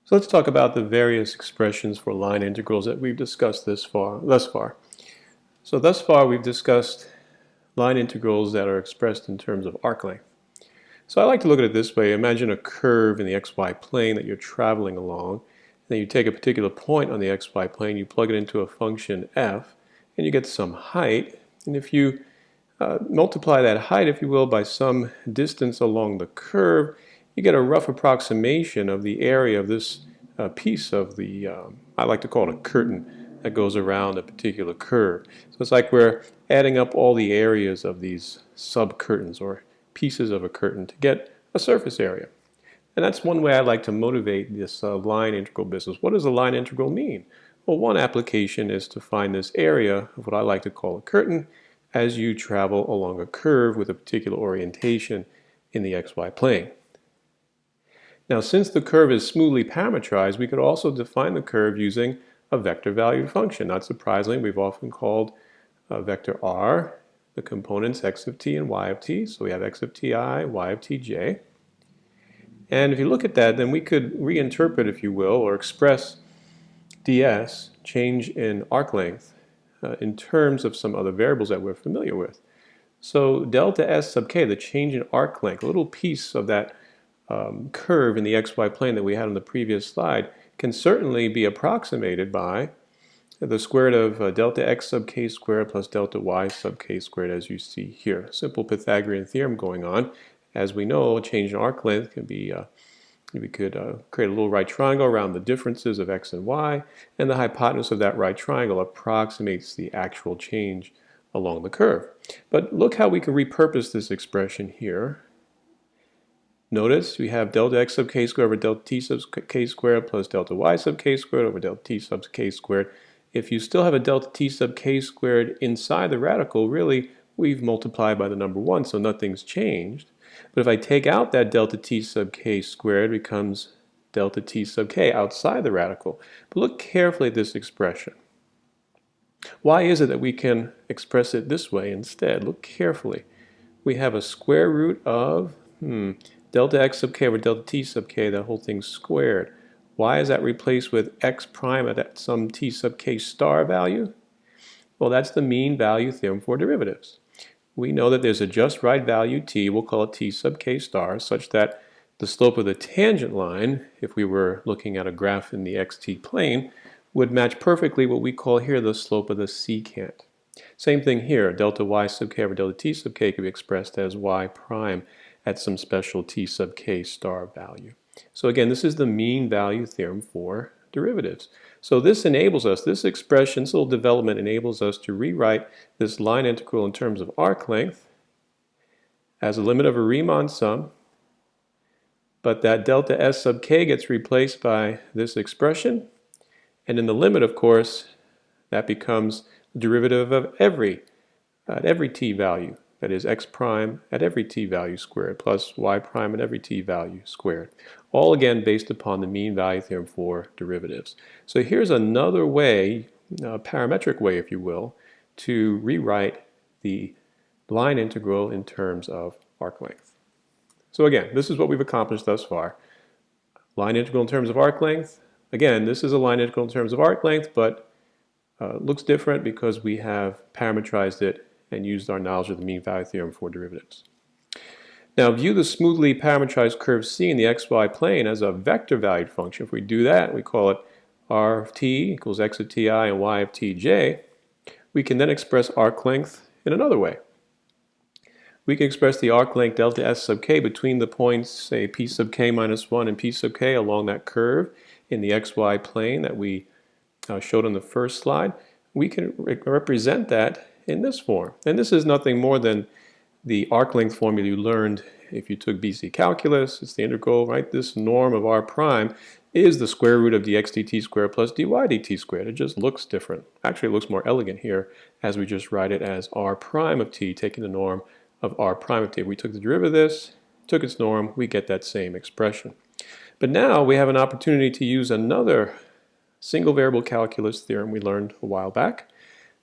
So let's talk about the various expressions for line integrals that we've discussed thus far. So thus far we've discussed line integrals that are expressed in terms of arc length. So I like to look at it this way. Imagine a curve in the xy plane that you're traveling along. And then you take a particular point on the xy plane, you plug it into a function f, and you get some height. And if you multiply that height, if you will, by some distance along the curve, you get a rough approximation of the area of this piece of the, I like to call it a curtain that goes around a particular curve. So it's like we're adding up all the areas of these sub-curtains or pieces of a curtain to get a surface area. And that's one way I like to motivate this line integral business. What does a line integral mean? Well, one application is to find this area of what I like to call a curtain as you travel along a curve with a particular orientation in the xy plane. Now, since the curve is smoothly parametrized, we could also define the curve using a vector valued function. Not surprisingly, we've often called vector r the components x of t and y of t. So we have x of ti, y of tj. And if you look at that, then we could reinterpret, if you will, or express ds, change in arc length, in terms of some other variables that we're familiar with. So delta s sub k, the change in arc length, a little piece of that curve in the xy plane that we had on the previous slide, can certainly be approximated by the square root of delta x sub k squared plus delta y sub k squared, as you see here. Simple Pythagorean theorem going on. As we know, a change in arc length can be, we could create a little right triangle around the differences of x and y, and the hypotenuse of that right triangle approximates the actual change along the curve. But look how we can repurpose this expression here. Notice we have delta x sub k squared over delta t sub k squared plus delta y sub k squared over delta t sub k squared. If you still have a delta t sub k squared inside the radical, really we've multiplied by the number 1, so nothing's changed. But if I take out that delta t sub k squared, it becomes delta t sub k outside the radical. But look carefully at this expression. Why is it that we can express it this way instead? Look carefully. We have a square root of delta x sub k over delta t sub k, that whole thing squared. Why is that replaced with x prime at some t sub k star value? Well, that's the mean value theorem for derivatives. We know that there's a just right value t, we'll call it t sub k star, such that the slope of the tangent line, if we were looking at a graph in the xt plane, would match perfectly what we call here the slope of the secant. Same thing here, delta y sub k over delta t sub k can be expressed as y prime at some special t sub k star value. So again, this is the mean value theorem for derivatives. So this enables us, this expression, this little development enables us to rewrite this line integral in terms of arc length as a limit of a Riemann sum, but that delta s sub k gets replaced by this expression, and in the limit, of course, that becomes the derivative of at every t value. That is x prime at every t value squared plus y prime at every t value squared. All again based upon the mean value theorem for derivatives. So here's another way, a parametric way if you will, to rewrite the line integral in terms of arc length. So again, this is what we've accomplished thus far. Line integral in terms of arc length. Again, this is a line integral in terms of arc length, but looks different because we have parametrized it and used our knowledge of the mean value theorem for derivatives. Now view the smoothly parametrized curve C in the xy plane as a vector valued function. If we do that, we call it r of t equals x of ti and y of tj. We can then express arc length in another way. We can express the arc length delta s sub k between the points, say p sub k minus 1 and p sub k along that curve in the xy plane that we showed on the first slide. We can represent that in this form. And this is nothing more than the arc length formula you learned if you took BC calculus. It's the integral, right? This norm of r prime is the square root of dx dt squared plus dy dt squared. It just looks different. Actually, it looks more elegant here as we just write it as r prime of t, taking the norm of r prime of t. If we took the derivative of this, took its norm, we get that same expression. But now we have an opportunity to use another single variable calculus theorem we learned a while back.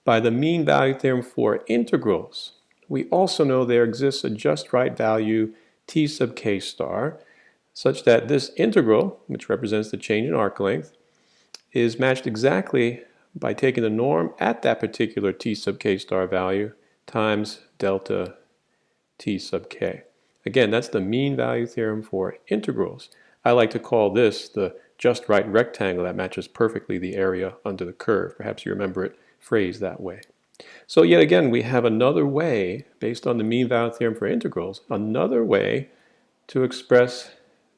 By the mean value theorem for integrals, we also know there exists a just right value t sub k star such that this integral, which represents the change in arc length, is matched exactly by taking the norm at that particular t sub k star value times delta t sub k. Again, that's the mean value theorem for integrals. I like to call this the just right rectangle that matches perfectly the area under the curve. Perhaps you remember it phrased that way. So yet again, we have another way, based on the mean value theorem for integrals, another way to express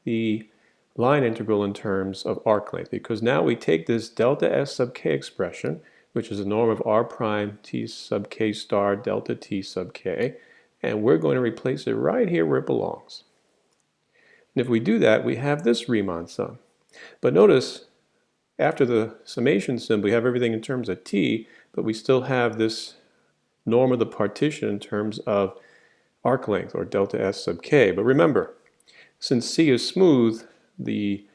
the line integral in terms of arc length, because now we take this delta s sub k expression, which is the norm of r prime t sub k star delta t sub k, and we're going to replace it right here where it belongs. And if we do that, we have this Riemann sum. But notice, after the summation symbol, we have everything in terms of t, but we still have this norm of the partition in terms of arc length, or delta s sub k. But remember, since c is smooth, the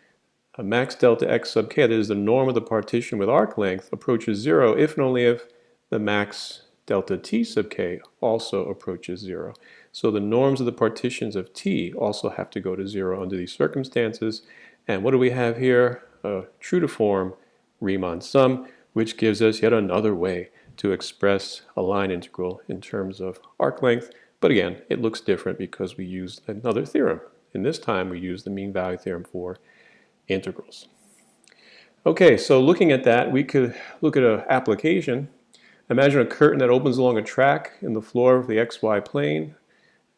max delta x sub k, that is the norm of the partition with arc length, approaches 0 if and only if the max delta t sub k also approaches 0. So the norms of the partitions of t also have to go to 0 under these circumstances. And what do we have here? A true to form Riemann sum, which gives us yet another way to express a line integral in terms of arc length. But again, it looks different because we used another theorem. In this time, we use the mean value theorem for integrals. Okay, so looking at that, we could look at an application. Imagine a curtain that opens along a track in the floor of the xy plane.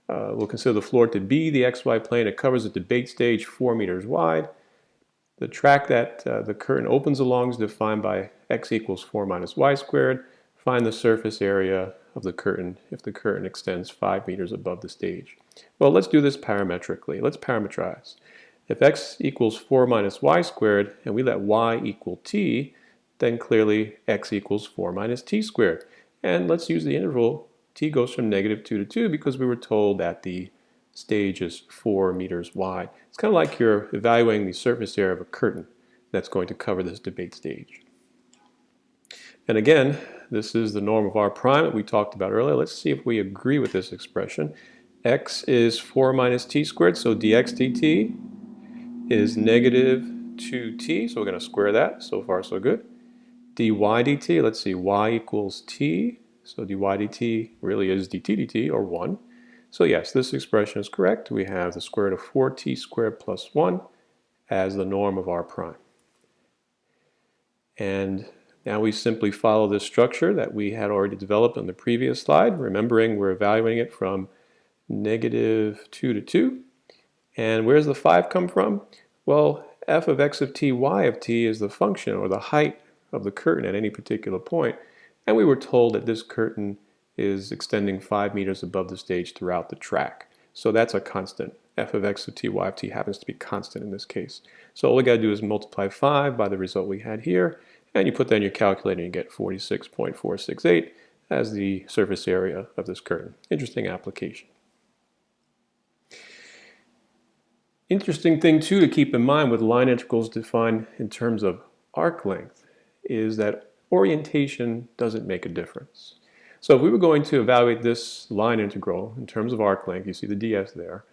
We'll consider the floor to be the xy plane. It covers a debate stage 4 meters wide. The track that the curtain opens along is defined by x equals 4 minus y squared. Find the surface area of the curtain if the curtain extends 5 meters above the stage. Well, let's do this parametrically. Let's parametrize. If x equals 4 minus y squared and we let y equal t, then clearly x equals 4 minus t squared. And let's use the interval. T goes from -2 to 2 because we were told that the stage is 4 meters wide. It's kind of like you're evaluating the surface area of a curtain that's going to cover this debate stage. And again, this is the norm of r prime that we talked about earlier. Let's see if we agree with this expression. X is 4 minus t squared, so dx dt is -2t, so we're going to square that. So far, so good. dy dt, let's see, y equals t, so dy dt really is dt dt, or 1. So yes, this expression is correct. We have the square root of 4t squared plus 1 as the norm of r prime. And now we simply follow this structure that we had already developed on the previous slide, remembering we're evaluating it from -2 to 2. And where's the 5 come from? Well, f of x of t, y of t is the function, or the height of the curtain at any particular point. And we were told that this curtain is extending 5 meters above the stage throughout the track. So that's a constant. F of x of t, y of t happens to be constant in this case. So all we got to do is multiply 5 by the result we had here, and you put that in your calculator and you get 46.468 as the surface area of this curtain. Interesting application. Interesting thing too to keep in mind with line integrals defined in terms of arc length is that orientation doesn't make a difference. So if we were going to evaluate this line integral in terms of arc length, you see the ds there,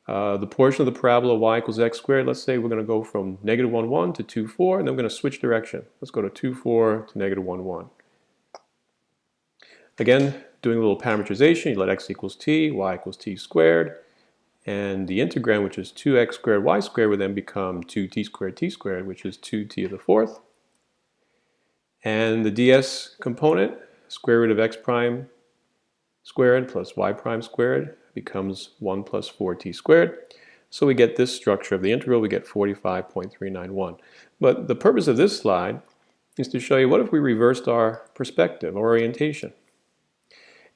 the portion of the parabola y equals x squared, let's say we're going to go from -1, 1 to 2, 4, and then we're going to switch direction. Let's go to 2, 4 to -1, 1. Again, doing a little parametrization, you let x equals t, y equals t squared, and the integrand, which is 2x squared y squared, would then become 2t squared, which is 2t to the 4th. And the ds component, square root of x prime squared plus y prime squared, becomes 1 plus 4t squared. So we get this structure of the integral, we get 45.391. But the purpose of this slide is to show you what if we reversed our perspective, or orientation.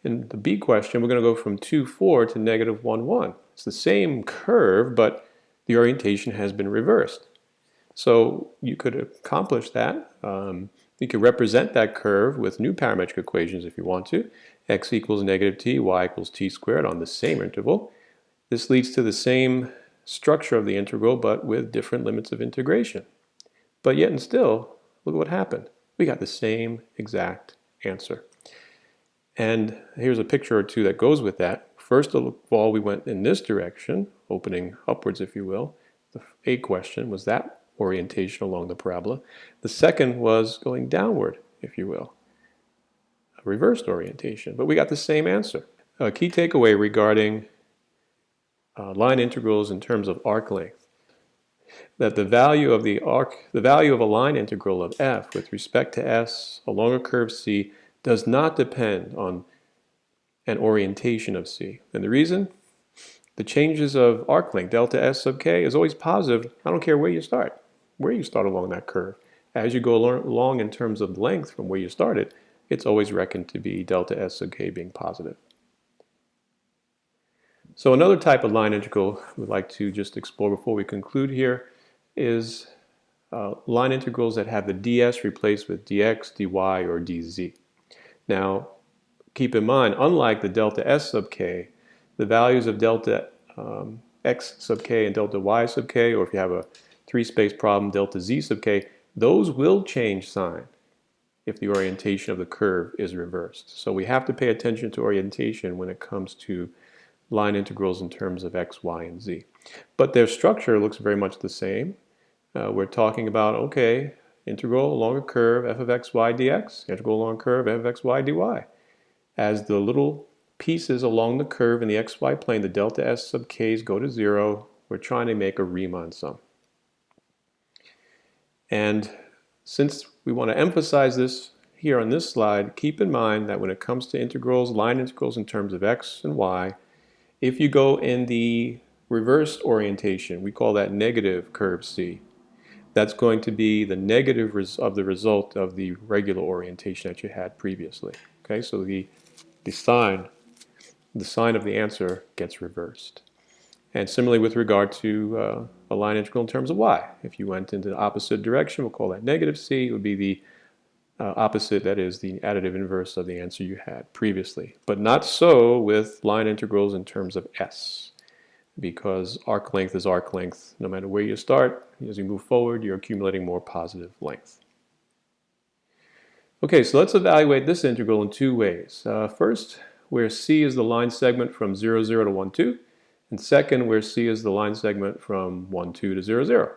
In the B question, we're going to go from 2, 4 to -1, 1. It's the same curve, but the orientation has been reversed. So you could accomplish that. You could represent that curve with new parametric equations if you want to. X equals -t, y equals t squared on the same interval. This leads to the same structure of the integral, but with different limits of integration. But yet and still, look at what happened. We got the same exact answer. And here's a picture or two that goes with that. First of all, we went in this direction, opening upwards if you will, A question was that orientation along the parabola. The second was going downward, if you will, a reversed orientation. But we got the same answer. A key takeaway regarding line integrals in terms of arc length, that the value of a line integral of f with respect to s along a curve c does not depend on an orientation of c. And the reason? The changes of arc length, delta s sub k, is always positive. I don't care where you start along that curve. As you go along in terms of length from where you started, it's always reckoned to be delta s sub k being positive. So another type of line integral we'd like to just explore before we conclude here is line integrals that have the ds replaced with dx, dy, or dz. Now, keep in mind, unlike the delta s sub k, the values of delta x sub k and delta y sub k, or if you have a three-space problem, delta z sub k, those will change sign if the orientation of the curve is reversed. So we have to pay attention to orientation when it comes to line integrals in terms of x, y, and z. But their structure looks very much the same. We're talking about, okay, integral along a curve f of x, y dx, integral along a curve f of x, y dy. As the little pieces along the curve in the xy plane, the delta s sub k's go to 0, we're trying to make a Riemann sum. And since we want to emphasize this here on this slide, keep in mind that when it comes to integrals, line integrals in terms of x and y, if you go in the reversed orientation, we call that negative curve C. That's going to be the negative of the result of the regular orientation that you had previously. Okay, so the sign of the answer gets reversed. And similarly with regard to a line integral in terms of y. If you went into the opposite direction, we'll call that negative C. It would be the opposite, that is the additive inverse of the answer you had previously. But not so with line integrals in terms of s, because arc length is arc length. No matter where you start, as you move forward, you're accumulating more positive length. Okay, so let's evaluate this integral in two ways. First, where c is the line segment from 0, 0 to 1, 2, and second, where c is the line segment from 1, 2 to 0, 0.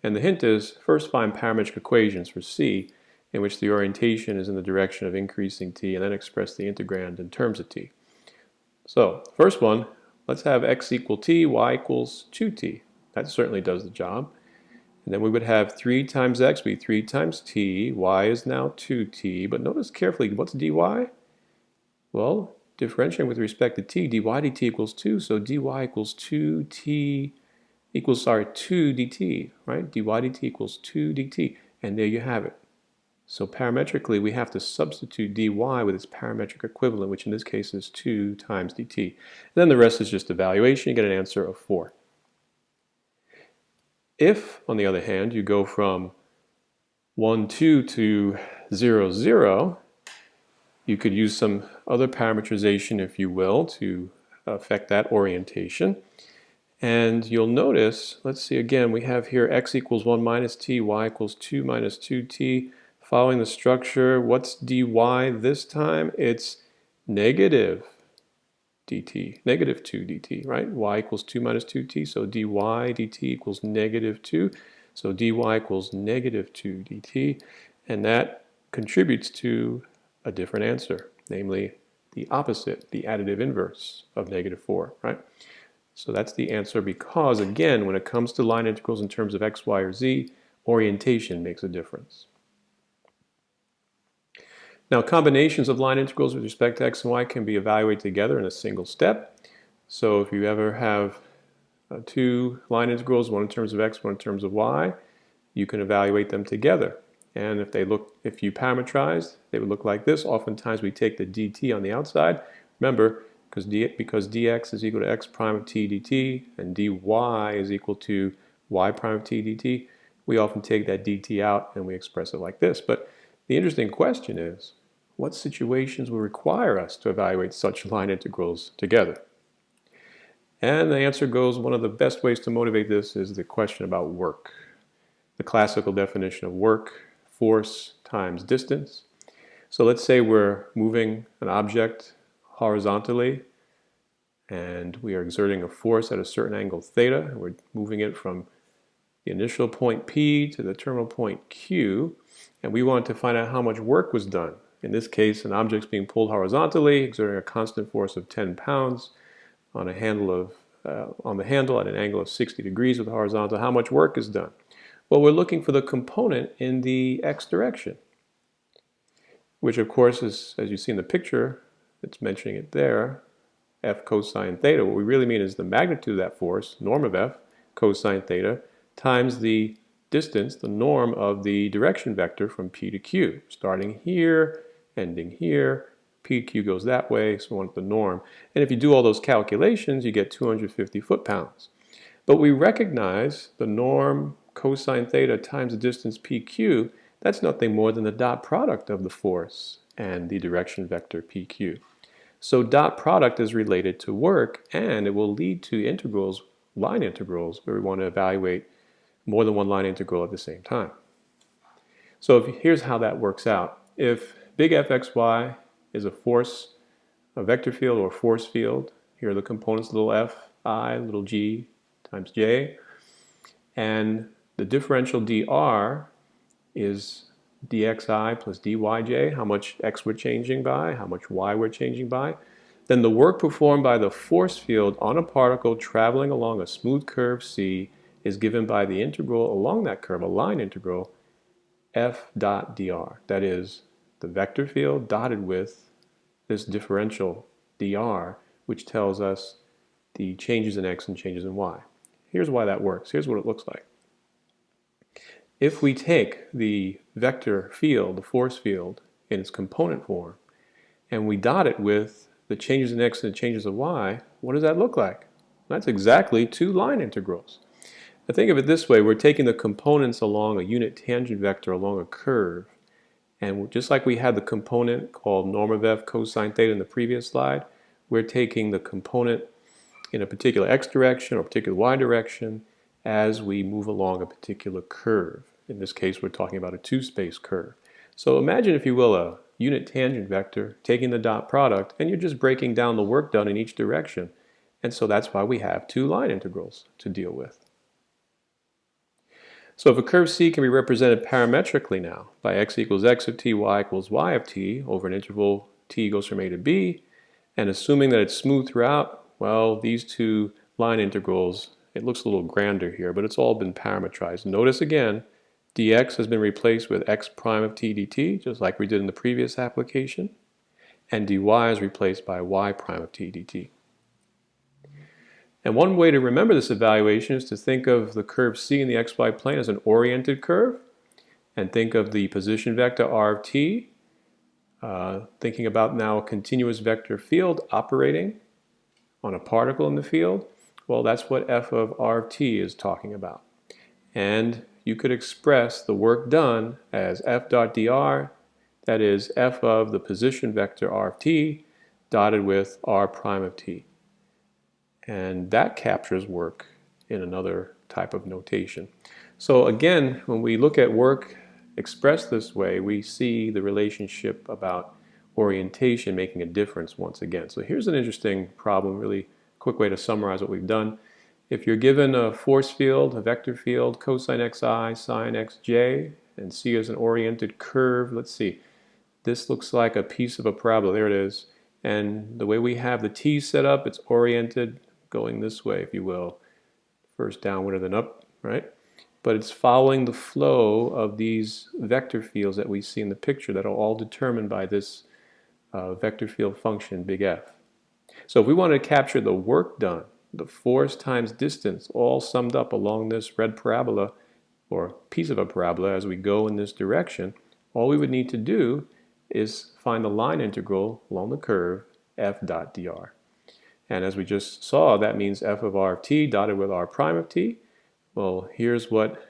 And the hint is, first find parametric equations for c, in which the orientation is in the direction of increasing t, and then express the integrand in terms of t. So, first one, let's have x equal t, y equals 2t. That certainly does the job. And then we would have 3 times x be 3 times t, y is now 2t, but notice carefully, what's dy? Well, differentiating with respect to t, dy dt equals 2, so dy equals 2t equals, 2 dt, right? dy dt equals 2 dt, and there you have it. So parametrically, we have to substitute dy with its parametric equivalent, which in this case is 2 times dt. And then the rest is just evaluation. You get an answer of 4. If, on the other hand, you go from 1, 2 to 0, 0, you could use some other parameterization, if you will, to affect that orientation. And you'll notice, let's see again, we have here x equals 1 minus t, y equals 2 minus 2t. Following the structure, what's dy this time? It's negative dt, negative 2 dt, right? Y equals 2 minus 2t, so dy dt equals negative 2. So dy equals negative 2 dt, and that contributes to a different answer, namely the opposite, the additive inverse of negative 4, right? So that's the answer because, again, when it comes to line integrals in terms of x, y, or z, orientation makes a difference. Now, combinations of line integrals with respect to x and y can be evaluated together in a single step. So if you ever have two line integrals, one in terms of x, one in terms of y, you can evaluate them together. And if you parameterize, they would look like this. Oftentimes we take the dt on the outside. Remember, because dx is equal to x prime of t dt, and dy is equal to y prime of t dt, we often take that dt out and we express it like this. But the interesting question is, what situations will require us to evaluate such line integrals together? And the answer goes, one of the best ways to motivate this is the question about work. The classical definition of work, force times distance. So let's say we're moving an object horizontally and we are exerting a force at a certain angle theta, and we're moving it from the initial point P to the terminal point Q, and we want to find out how much work was done. In this case, an object's being pulled horizontally, exerting a constant force of 10 pounds on a handle of on the handle at an angle of 60 degrees with the horizontal. How much work is done? Well, we're looking for the component in the x direction, which of course is, as you see in the picture, it's mentioning it there, F cosine theta. What we really mean is the magnitude of that force, norm of F cosine theta, times the distance, the norm of the direction vector from P to Q, starting here, ending here. P to Q goes that way, so we want the norm. And if you do all those calculations, you get 250 foot-pounds. But we recognize the norm cosine theta times the distance PQ, that's nothing more than the dot product of the force and the direction vector PQ. So dot product is related to work, and it will lead to integrals, line integrals, where we want to evaluate more than one line integral at the same time. So here's how that works out. If big Fxy is a force, a vector field or force field, here are the components, little f, I, little g times j, and the differential dr is dxi plus dyj, how much x we're changing by, how much y we're changing by. Then the work performed by the force field on a particle traveling along a smooth curve C is given by the integral along that curve, a line integral, f dot dr. That is, the vector field dotted with this differential dr, which tells us the changes in x and changes in y. Here's why that works. Here's what it looks like. If we take the vector field, the force field, in its component form, and we dot it with the changes in x and the changes of y, what does that look like? That's exactly two line integrals. Now think of it this way, we're taking the components along a unit tangent vector along a curve, and just like we had the component called norm of f cosine theta in the previous slide, we're taking the component in a particular x direction or particular y direction as we move along a particular curve. In this case, we're talking about a two-space curve. So imagine, if you will, a unit tangent vector taking the dot product, and you're just breaking down the work done in each direction. And so that's why we have two line integrals to deal with. So if a curve C can be represented parametrically now by x equals x of t, y equals y of t over an interval t goes from a to b, and assuming that it's smooth throughout, well, these two line integrals, it looks a little grander here, but it's all been parametrized. Notice again, dx has been replaced with x prime of t dt, just like we did in the previous application, and dy is replaced by y prime of t dt. And one way to remember this evaluation is to think of the curve C in the xy plane as an oriented curve, and think of the position vector r of t, thinking about now a continuous vector field operating on a particle in the field. Well, that's what f of r of t is talking about. And you could express the work done as f dot dr, that is f of the position vector r of t dotted with r prime of t. And that captures work in another type of notation. So again, when we look at work expressed this way, we see the relationship about orientation making a difference once again. So here's an interesting problem, really quick way to summarize what we've done. If you're given a force field, a vector field, cosine xi, sine xj, and C is an oriented curve, let's see, this looks like a piece of a parabola, there it is, and the way we have the t set up, it's oriented going this way, if you will, first downward and then up, right? But it's following the flow of these vector fields that we see in the picture that are all determined by this vector field function, big F. So if we want to capture the work done, the force times distance, all summed up along this red parabola, or piece of a parabola as we go in this direction, all we would need to do is find the line integral along the curve, f dot dr. And as we just saw, that means f of r of t dotted with r prime of t. Well, here's what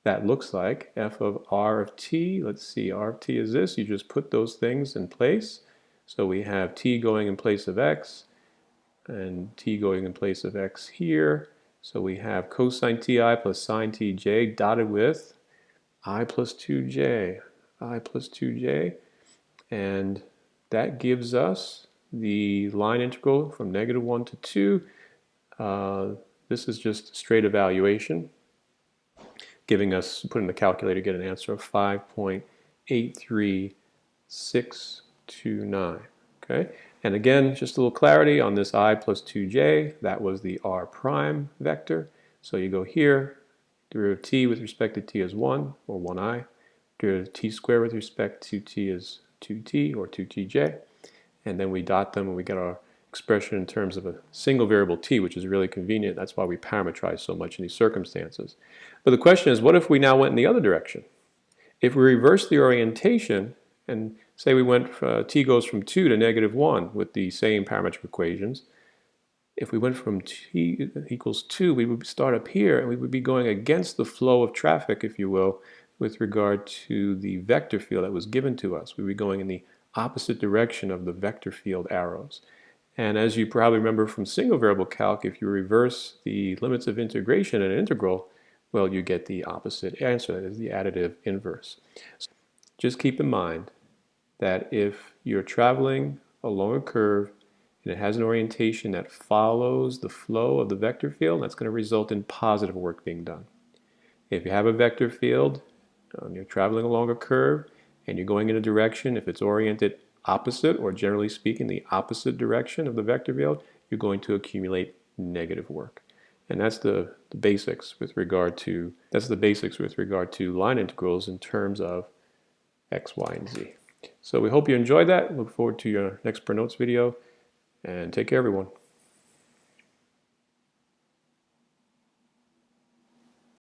that looks like. F of r of t, let's see, r of t is this. You just put those things in place. So we have t going in place of x, and t going in place of x here. So we have cosine ti plus sine tj dotted with I plus 2j, I plus 2j. And that gives us the line integral from -1 to 2. This is just straight evaluation. giving us, put in the calculator, get an answer of 5.83629. Okay, and again, just a little clarity on this I plus 2j, that was the r prime vector. So you go here, derivative of t with respect to t is 1, or 1i. Derivative of t squared with respect to t is 2t, or 2tj. And then we dot them and we get our expression in terms of a single variable t, which is really convenient. That's why we parameterize so much in these circumstances. But the question is, what if we now went in the other direction? If we reverse the orientation and say we went, t goes from 2 to -1 with the same parametric equations, if we went from t equals 2, we would start up here and we would be going against the flow of traffic, if you will, with regard to the vector field that was given to us. We would be going in the opposite direction of the vector field arrows. And as you probably remember from single variable calc, if you reverse the limits of integration in an integral, well, you get the opposite answer, that is the additive inverse. So just keep in mind that if you're traveling along a curve and it has an orientation that follows the flow of the vector field, that's going to result in positive work being done. If you have a vector field and you're traveling along a curve and you're going in a direction, if it's oriented opposite, or generally speaking the opposite direction of the vector field, you're going to accumulate negative work. And that's the basics with regard to line integrals in terms of x, y, and z. So we hope you enjoyed that. Look forward to your next per notes video, and take care everyone.